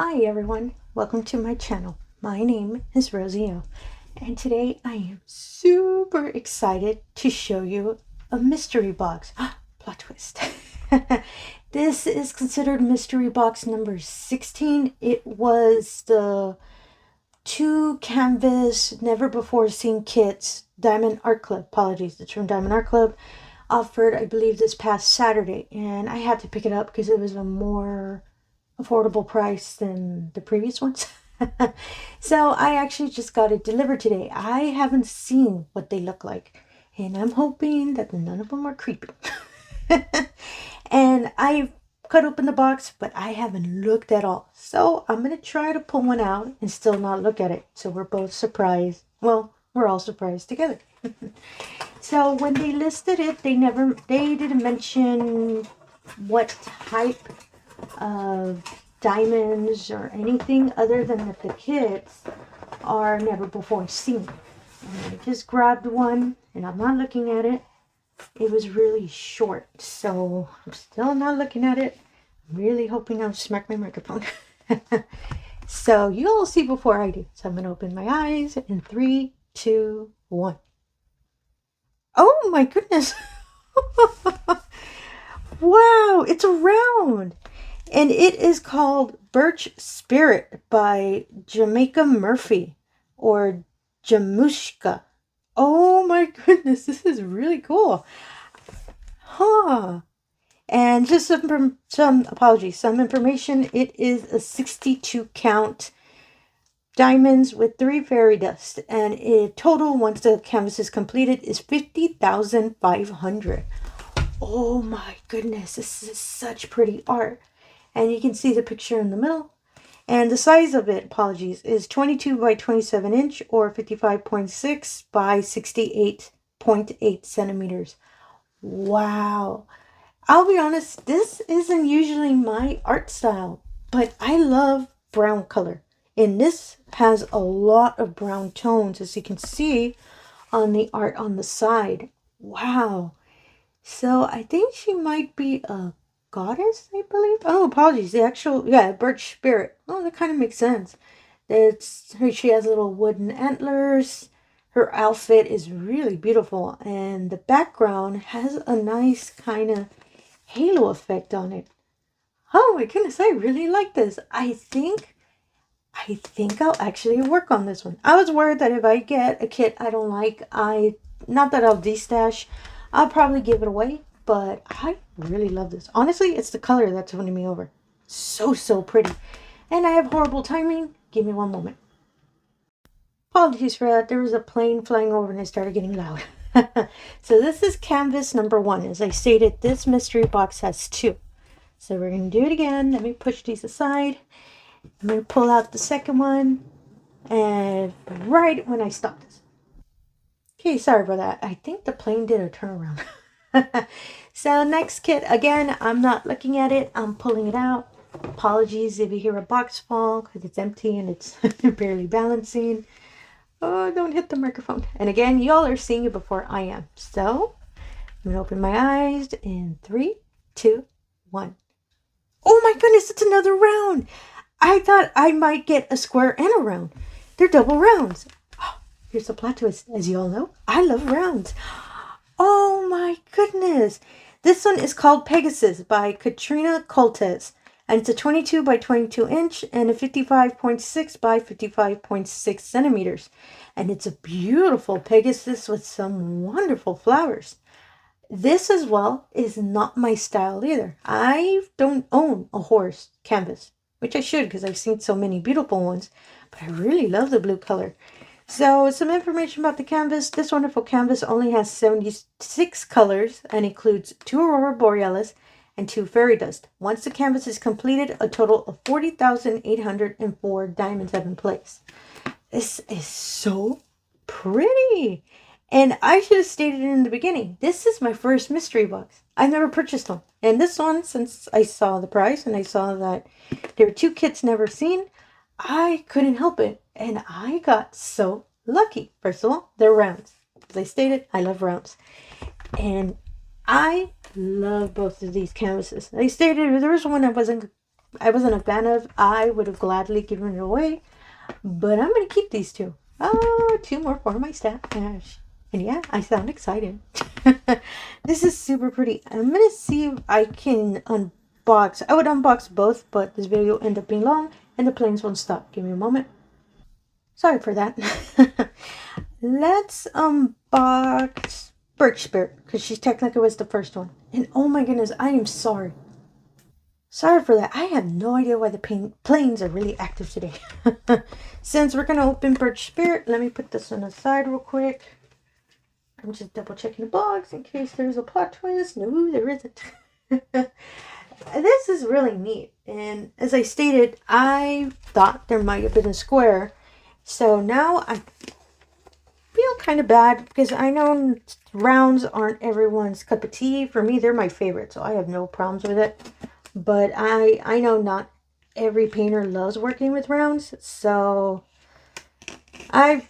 Hi everyone, welcome to my channel. My name is Rosy O, and today I am super excited to show you a mystery box. Plot twist. This is considered mystery box number 16. It was the 2 canvas never before seen kits diamondart.club, apologies, it's from diamondart.club, offered I believe this past Saturday, and I had to pick it up because it was a more affordable price than the previous ones. So I actually just got it delivered today. I haven't seen what they look like, and I'm hoping that none of them are creepy. And I cut open the box, but I haven't looked at all. So I'm gonna try to pull one out and still not look at it, so we're both surprised. Well, we're all surprised together. So when they listed it, they didn't mention what type of diamonds or anything other than that the kits are never before seen. And I just grabbed one and I'm not looking at it. It was really short, so I'm still not looking at it. I'm really hoping I don't smack my microphone. So you'll see before I do. So I'm gonna open my eyes in 3, 2, 1. Oh my goodness. Wow, it's round. And it is called Birch Spirit by Jamaica Murphy or Jamushka. Oh my goodness, this is really cool. Huh. And just some information. It is a 62 count diamonds with 3 fairy dust. And it total, once the canvas is completed, is 50,500. Oh my goodness, this is such pretty art. And you can see the picture in the middle. And the size of it, apologies, is 22 by 27 inch or 55.6 by 68.8 centimeters. Wow. I'll be honest, this isn't usually my art style, but I love brown color. And this has a lot of brown tones, as you can see on the art on the side. Wow. So I think she might be a goddess, I believe. Oh, apologies. The actual, yeah, Birch Spirit. Oh, that kind of makes sense. She has little wooden antlers. Her outfit is really beautiful, and the background has a nice kind of halo effect on it. Oh my goodness, I really like this. I think I'll actually work on this one. I was worried that if I get a kit I don't like, not that I'll destash, I'll probably give it away. But I really love this. Honestly, it's the color that's winning me over. So pretty. And I have horrible timing. Give me one moment. Apologies for that. There was a plane flying over and it started getting loud. So this is canvas number 1. As I stated, this mystery box has 2. So we're going to do it again. Let me push these aside. I'm going to pull out the second one. And right when I stop this. Okay, sorry for that. I think the plane did a turnaround. So next kit, again, I'm not looking at it, I'm pulling it out. Apologies if you hear a box fall because it's empty and it's barely balancing. Oh, don't hit the microphone. And again, y'all are seeing it before I am. So I'm gonna open my eyes in 3, 2, 1. Oh my goodness, it's another round. I thought I might get a square and a round. They're double rounds. Oh, here's the plot twist. As you all know, I love rounds. Oh my goodness. This one is called Pegasus by Katrina Coltes. And it's a 22 by 22 inch and a 55.6 by 55.6 centimeters. And it's a beautiful Pegasus with some wonderful flowers. This as well is not my style either. I don't own a horse canvas, which I should because I've seen so many beautiful ones. But I really love the blue color. So some information about the canvas. This wonderful canvas only has 76 colors and includes 2 aurora borealis and 2 fairy dust. Once the canvas is completed, a total of 40,804 diamonds have been placed. This is so pretty. And I should have stated it in the beginning. This is my first mystery box. I've never purchased one. And this one, since I saw the price and I saw that there were 2 kits never seen, I couldn't help it. And I got so lucky. First of all, they're rounds. As I stated, I love rounds. And I love both of these canvases. I stated there was one I wasn't I wasn't a fan of. I would have gladly given it away, but I'm going to keep these two. Oh, two more for my stash. And yeah, I sound excited. This is super pretty. I'm going to see if I can unbox. I would unbox both, but this video will end up being long and the planes won't stop. Give me a moment. Sorry for that. Let's unbox Birch Spirit, because she technically was the first one. And oh my goodness, I am sorry. Sorry for that. I have no idea why the planes are really active today. Since we're going to open Birch Spirit, let me put this on the side real quick. I'm just double checking the box in case there's a plot twist. No, there isn't. This is really neat. And as I stated, I thought there might have been a square. So now I feel kind of bad because I know rounds aren't everyone's cup of tea. For me, they're my favorite, so I have no problems with it. But I know not every painter loves working with rounds, so I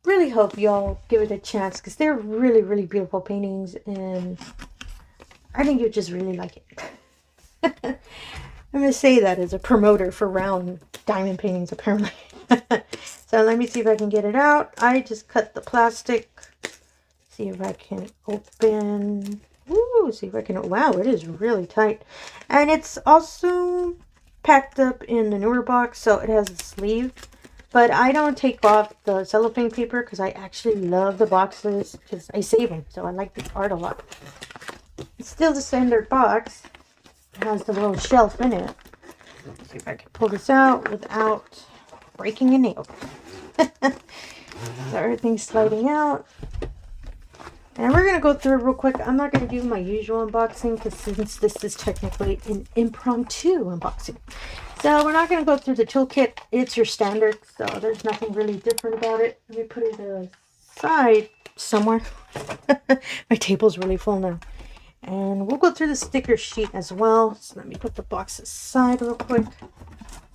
really hope y'all give it a chance because they're really, really beautiful paintings, and I think you'll just really like it. I'm going to say that as a promoter for round diamond paintings, apparently. So let me see if I can get it out. I just cut the plastic. See if I can open. Ooh, see if I can. Wow, it is really tight. And it's also packed up in the newer box, so it has a sleeve. But I don't take off the cellophane paper because I actually love the boxes because I save them. So I like the art a lot. It's still the standard box. It has the little shelf in it. Let's see if I can pull this out without breaking a nail. So everything's sliding out. And we're going to go through it real quick. I'm not going to do my usual unboxing because since this is technically an impromptu unboxing. So we're not going to go through the toolkit. It's your standard, so there's nothing really different about it. Let me put it aside somewhere. My table's really full now. And we'll go through the sticker sheet as well. So let me put the box aside real quick.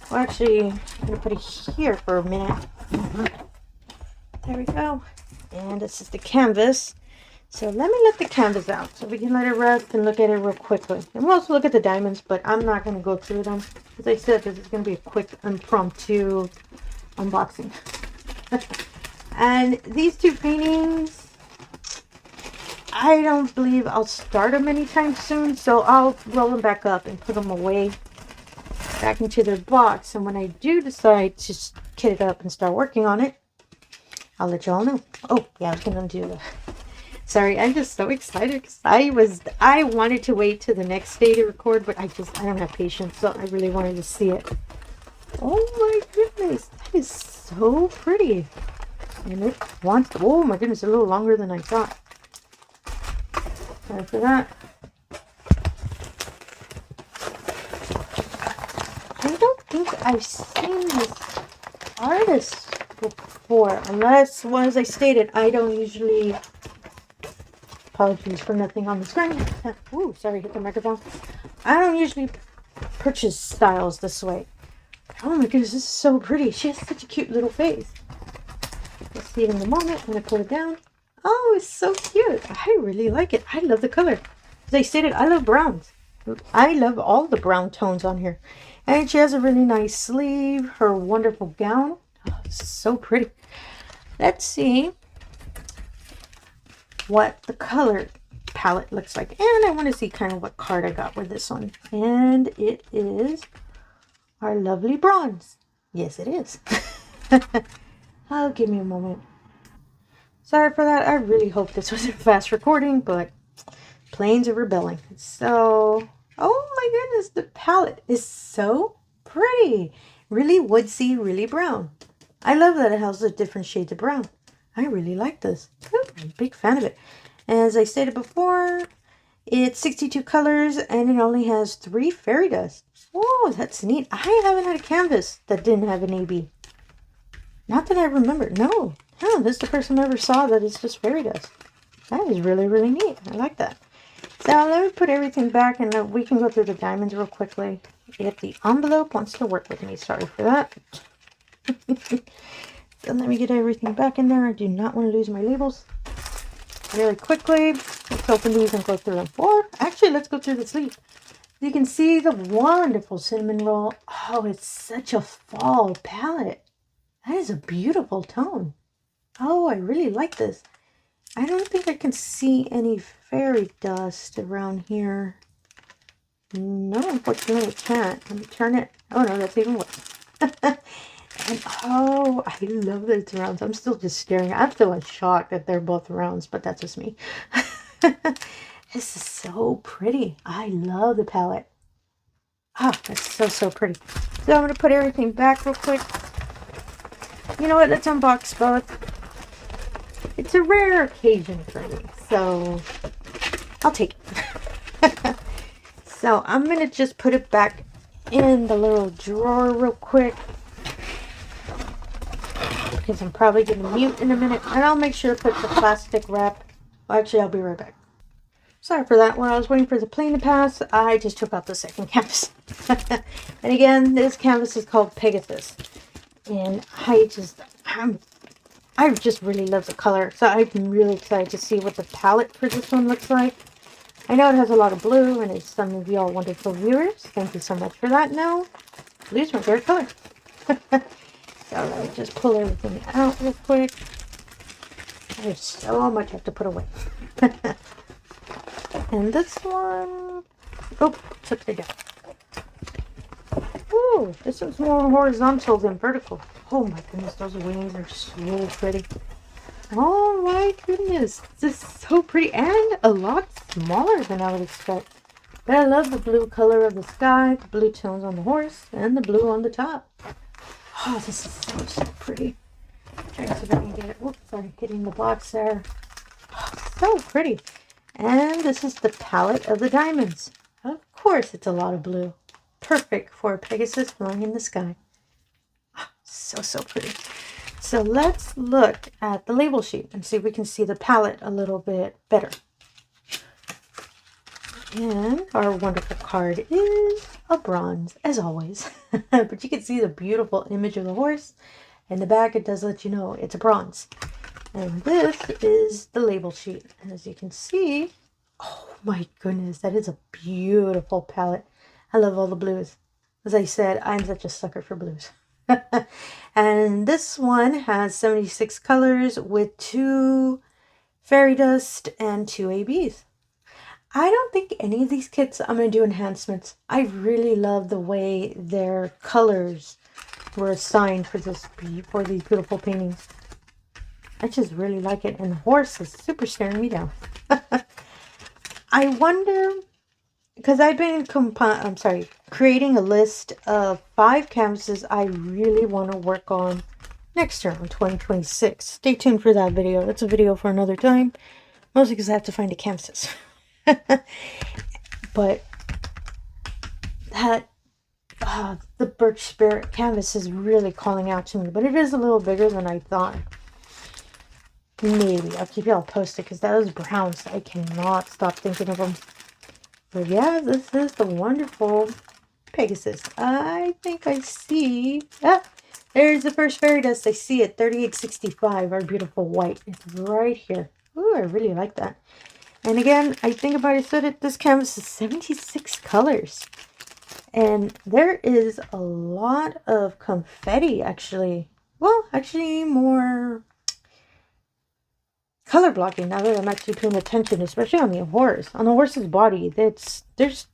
Well, actually, I'm going to put it here for a minute. There we go. And this is the canvas. So let me let the canvas out so we can let it rest and look at it real quickly. And we'll also look at the diamonds, but I'm not going to go through them. As I said, this is going to be a quick impromptu unboxing. And these two paintings, I don't believe I'll start them anytime soon. So I'll roll them back up and put them away back into their box. And when I do decide to kit it up and start working on it, I'll let you all know. Oh, yeah, I was going to do that. Sorry, I'm just so excited because I wanted to wait till the next day to record, but I don't have patience, so I really wanted to see it. Oh my goodness, that is so pretty. And it wants, oh my goodness, a little longer than I thought. Sorry for that. I don't think I've seen this artist before, unless, well, as I stated, I don't usually... Apologies for nothing on the screen. Ooh, sorry, hit the microphone. I don't usually purchase styles this way. Oh my goodness, this is so pretty. She has such a cute little face. You'll see it in a moment. I'm going to put it down. Oh, it's so cute. I really like it. I love the color. As I stated, I love browns. I love all the brown tones on here. And she has a really nice sleeve. Her wonderful gown. Oh, it's so pretty. Let's see what the color palette looks like, and I want to see kind of what card I got with this one, and it is our lovely bronze. Yes, it is. Oh, give me a moment. Sorry for that. I really hope this was a fast recording, but planes are rebelling. So, oh my goodness, the palette is so pretty. Really woodsy, really brown. I love that it has the different shades of brown. I really like this. Ooh, I'm a big fan of it. As I stated before, it's 62 colors and it only has 3 fairy dust. Oh, that's neat. I haven't had a canvas that didn't have an AB. Not that I remember. No. Oh, this is the first time I ever saw that it's just fairy dust. That is really, really neat. I like that. So let me put everything back and we can go through the diamonds real quickly. If the envelope wants to work with me. Sorry for that. So let me get everything back in there. I do not want to lose my labels. Really quickly, let's open these and go through them. Or actually, let's go through the sleeve. You can see the wonderful cinnamon roll. Oh, it's such a fall palette. That is a beautiful tone. Oh, I really like this. I don't think I can see any fairy dust around here. No, unfortunately I can't. Let me turn it. Oh no, that's even worse. And oh, I love those rounds. I'm still just staring. I'm still in shock that they're both rounds, but that's just me. This is so pretty. I love the palette. Ah, that's so, so pretty. So I'm going to put everything back real quick. You know what? Let's unbox both. It's a rare occasion for me, so I'll take it. So I'm going to just put it back in the little drawer real quick, because I'm probably going to mute in a minute. And I'll make sure to put the plastic wrap. Well, actually, I'll be right back. Sorry for that. While I was waiting for the plane to pass, I just took out the second canvas. And again, this canvas is called Pegasus. And I just really love the color. So I'm really excited to see what the palette for this one looks like. I know it has a lot of blue, and it's some of y'all wonderful viewers. Thank you so much for that. No, blue's my favorite color. So let me just pull everything out real quick. There's so much I have to put away. And this one, oh, took it down. Ooh, this one's more horizontal than vertical. Oh my goodness, those wings are so pretty. Oh my goodness, this is so pretty and a lot smaller than I would expect. But I love the blue color of the sky, the blue tones on the horse, and the blue on the top. Oh, this is so, so pretty. Trying to see if I can get it. Oops, sorry, hitting the box there. Oh, so pretty. And this is the palette of the diamonds. Of course, it's a lot of blue. Perfect for a Pegasus flying in the sky. Oh, so, so pretty. So let's look at the label sheet and see if we can see the palette a little bit better. And our wonderful card is a bronze, as always. But you can see the beautiful image of the horse. In the back, it does let you know it's a bronze. And this is the label sheet. And as you can see, oh my goodness, that is a beautiful palette. I love all the blues. As I said, I'm such a sucker for blues. And this one has 76 colors with 2 fairy dust and 2 ABs. I don't think any of these kits I'm going to do enhancements. I really love the way their colors were assigned for these beautiful paintings. I just really like it. And the horse is super staring me down. I wonder, because I've been creating a list of 5 canvases I really want to work on next year in 2026. Stay tuned for that video. That's a video for another time. Mostly because I have to find the canvases. But that the Birch Spirit canvas is really calling out to me. But it is a little bigger than I thought. Maybe. I'll keep y'all posted because those browns, I cannot stop thinking of them. But yeah, this is the wonderful Pegasus. I think I see... Ah, there's the first fairy dust. I see it. 3865, our beautiful white. It's right here. Ooh, I really like that. And again, I think about it, so that this canvas is 76 colors. And there is a lot of confetti, actually. Well, actually more color blocking now that I'm actually paying attention, especially on the horse. On the horse's body, there's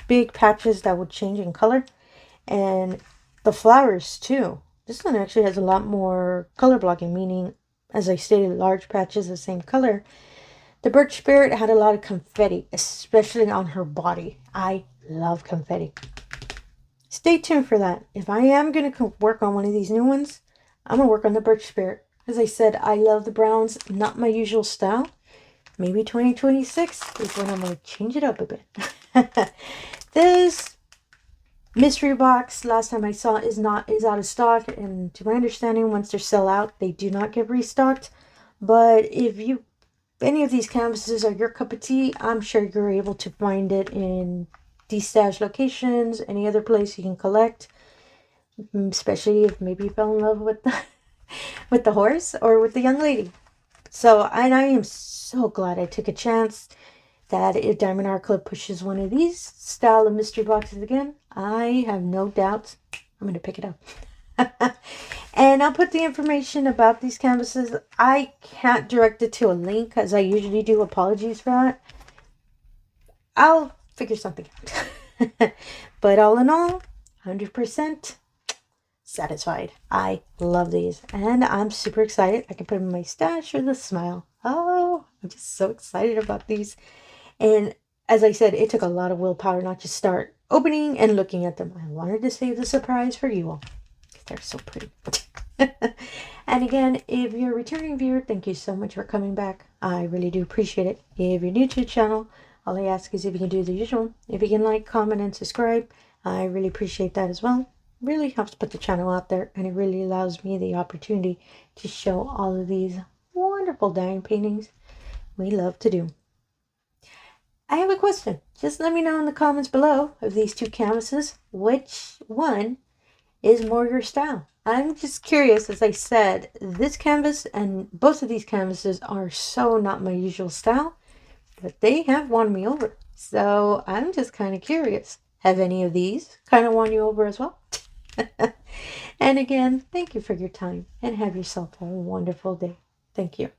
big patches that would change in color. And the flowers, too. This one actually has a lot more color blocking, meaning, as I stated, large patches the same color. The Birch Spirit had a lot of confetti, especially on her body. I love confetti. Stay tuned for that. If I am going to work on one of these new ones, I'm going to work on the Birch Spirit. As I said, I love the browns, not my usual style. Maybe 2026 is when I'm going to change it up a bit. This mystery box, last time I saw, is out of stock. And to my understanding, once they're sell out, they do not get restocked. But if any of these canvases are your cup of tea, I'm sure you're able to find it in de-stash locations, any other place you can collect, especially if maybe you fell in love with the horse or with the young lady. So, and I am so glad I took a chance that if DiamondArtClub pushes one of these style of mystery boxes again, I have no doubts I'm going to pick it up. And I'll put the information about these canvases. I can't direct it to a link as I usually do. Apologies for that. I'll figure something out. But all in all, 100% satisfied. I love these. And I'm super excited. I can put them in my stash with a smile. Oh, I'm just so excited about these. And as I said, it took a lot of willpower not to start opening and looking at them. I wanted to save the surprise for you all. They're so pretty. And again, if you're a returning viewer, thank you so much for coming back. I really do appreciate it. If you're new to the channel, all I ask is if you can do the usual. If you can like, comment, and subscribe, I really appreciate that as well. It really helps put the channel out there, and it really allows me the opportunity to show all of these wonderful diamond paintings we love to do. I have a question. Just let me know in the comments below of these two canvases, which one is more your style. I'm just curious. As I said, this canvas and both of these canvases are so not my usual style, but they have won me over. So I'm just kind of curious. Have any of these kind of won you over as well? And again, thank you for your time and have yourself a wonderful day. Thank you.